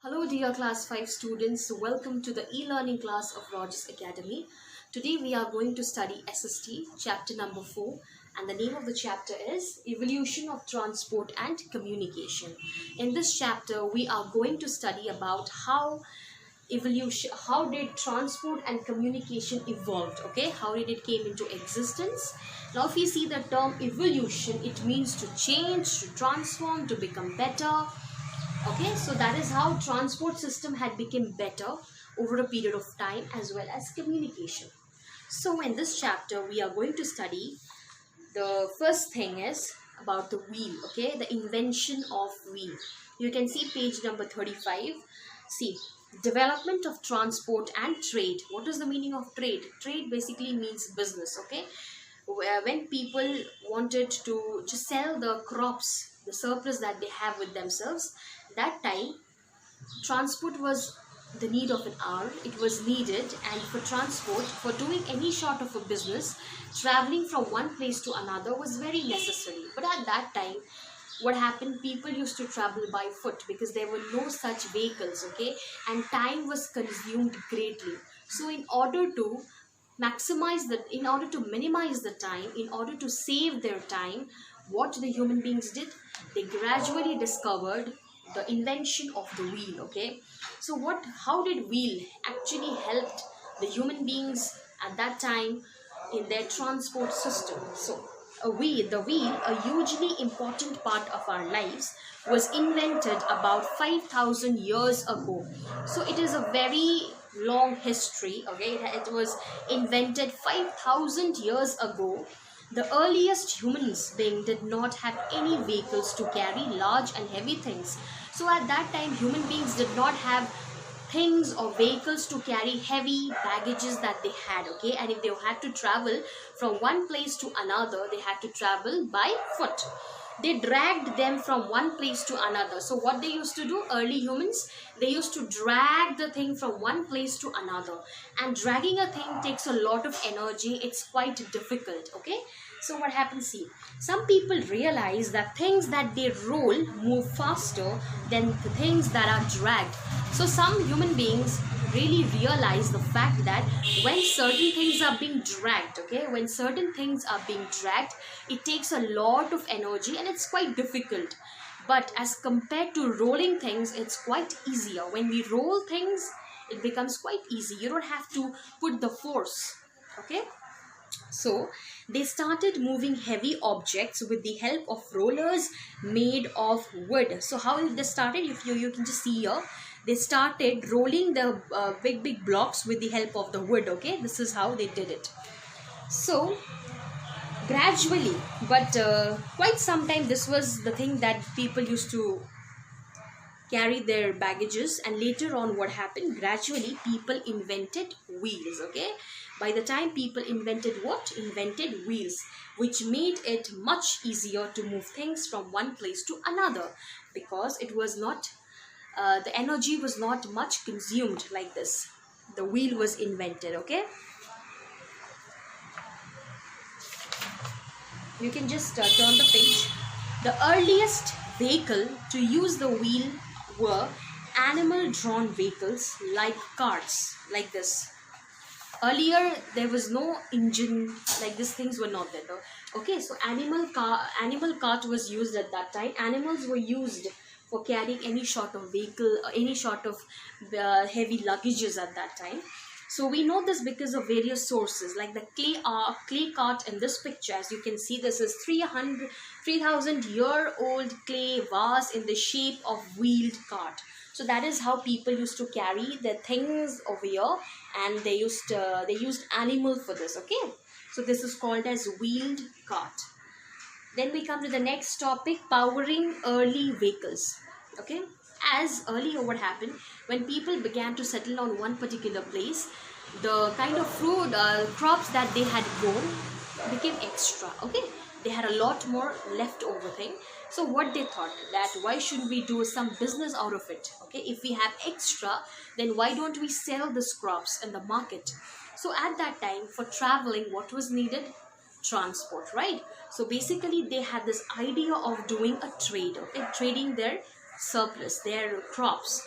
Hello dear class 5 students, welcome to the e-learning class of Rogers Academy. Today we are going to study SST chapter number 4 and the name of the chapter is Evolution of Transport and Communication. In this chapter we are going to study about how did transport and communication evolved, okay? How did it came into existence? Now if we see the term evolution, it means to change, to transform, to become better. Okay, so that is how transport system had become better over a period of time as well as communication. So in this chapter we are going to study the first thing is about the wheel, okay, the invention of wheel. You can see page number 35. See, development of transport and trade. What is the meaning of trade? Trade basically means business, okay. When people wanted to just sell the crops, the surplus that they have with themselves, that time transport was the need of an hour. It was needed, and for transport, for doing any sort of a business, traveling from one place to another was very necessary. But at that time, what happened, people used to travel by foot because there were no such vehicles, okay, and time was consumed greatly. So in order to minimize the time, in order to save their time, what the human beings did, they gradually discovered the invention of the wheel, okay. So how did wheel actually helped the human beings at that time in their transport system? So the wheel, a hugely important part of our lives, was invented about 5,000 years ago. So it is a very long history, okay. It was invented 5,000 years ago. The earliest humans being did not have any vehicles to carry large and heavy things. So at that time, human beings did not have things or vehicles to carry heavy baggages that they had, okay. And if they had to travel from one place to another, they had to travel by foot. They dragged them from one place to another. So what they used to do, early humans, they used to drag the thing from one place to another, and dragging a thing takes a lot of energy. It's quite difficult, okay. So what happens, see, some people realize that things that they roll move faster than the things that are dragged. So some human beings really realize the fact that when certain things are being dragged, okay, when certain things are being dragged, it takes a lot of energy and it's quite difficult. But as compared to rolling things, it's quite easier. When we roll things, it becomes quite easy. You don't have to put the force, okay. So they started moving heavy objects with the help of rollers made of wood. So how they started, if you can just see here, they started rolling the big blocks with the help of the wood, okay. This is how they did it. So gradually, but quite some time, this was the thing that people used to carry their baggages. And later on, what happened, gradually people invented wheels, okay. By the time people invented wheels, which made it much easier to move things from one place to another, because it was not the energy was not much consumed like this. The wheel was invented, okay. You can just turn the page. The earliest vehicle to use the wheel were animal drawn vehicles like carts, like this. Earlier there was no engine, like these things were not there, okay. So animal cart was used at that time. Animals were used for carrying any sort of vehicle, any sort of heavy luggages at that time. So we know this because of various sources, like the clay cart in this picture. As you can see, this is 3,000-year-old clay vase in the shape of wheeled cart. So that is how people used to carry their things over here, and they used animal for this, okay. So this is called as wheeled cart. Then we come to the next topic, powering early vehicles, okay. As earlier, what happened, when people began to settle on one particular place, the kind of crops that they had grown became extra, okay. They had a lot more leftover thing. So what they thought, that why shouldn't we do some business out of it, okay. If we have extra, then why don't we sell these crops in the market? So at that time, for traveling, what was needed? Transport, right? So basically they had this idea of doing a trade, okay, trading their surplus, their crops.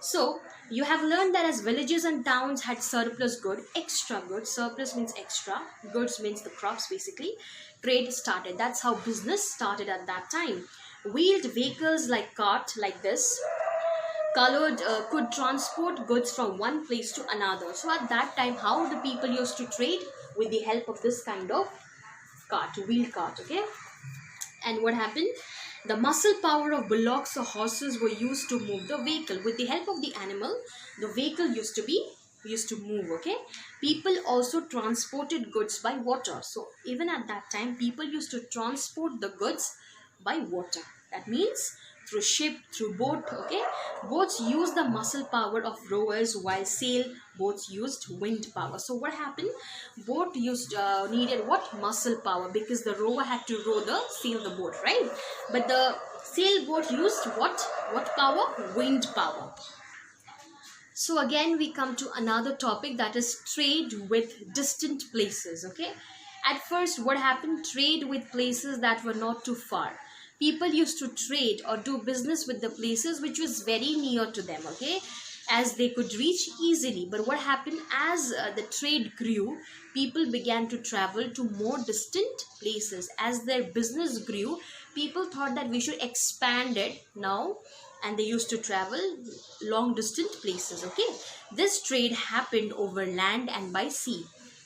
So you have learned that as villages and towns had surplus good, extra goods, surplus means extra, goods means the crops basically, trade started. That's how business started at that time. Wheeled vehicles like cart like this, colored, could transport goods from one place to another. So at that time, how the people used to trade? With the help of this kind of cart, wheel cart, okay? And what happened? The muscle power of bullocks or horses were used to move the vehicle. With the help of the animal, the vehicle used to move, okay? People also transported goods by water. So even at that time, people used to transport the goods by water. That means through ship, through boat, okay? Boats use the muscle power of rowers, while sail boats used wind power. So what happened? Boat used needed what? Muscle power, because the rower had to row the sail the boat, right? But the sailboat used what power? Wind power. So again we come to another topic, that is trade with distant places, okay? At first what happened? Trade with places that were not too far. People used to trade or do business with the places which was very near to them, okay, as they could reach easily. But what happened? As the trade grew, people began to travel to more distant places. As their business grew, people thought that we should expand it now, and they used to travel long distant places, okay? This trade happened over land and by sea.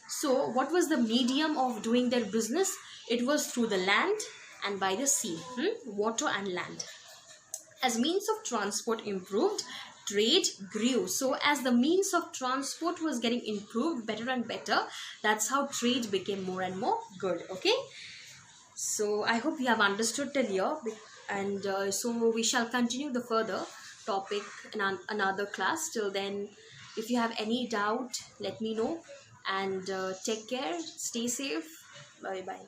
So what was the medium of doing their business? It was through the land and by the sea, water and land. As means of transport improved, trade grew. So as the means of transport was getting improved better and better, that's how trade became more and more good, okay? So I hope you have understood till here, and so we shall continue the further topic in another class. Till then, if you have any doubt, let me know, and take care, stay safe, bye bye.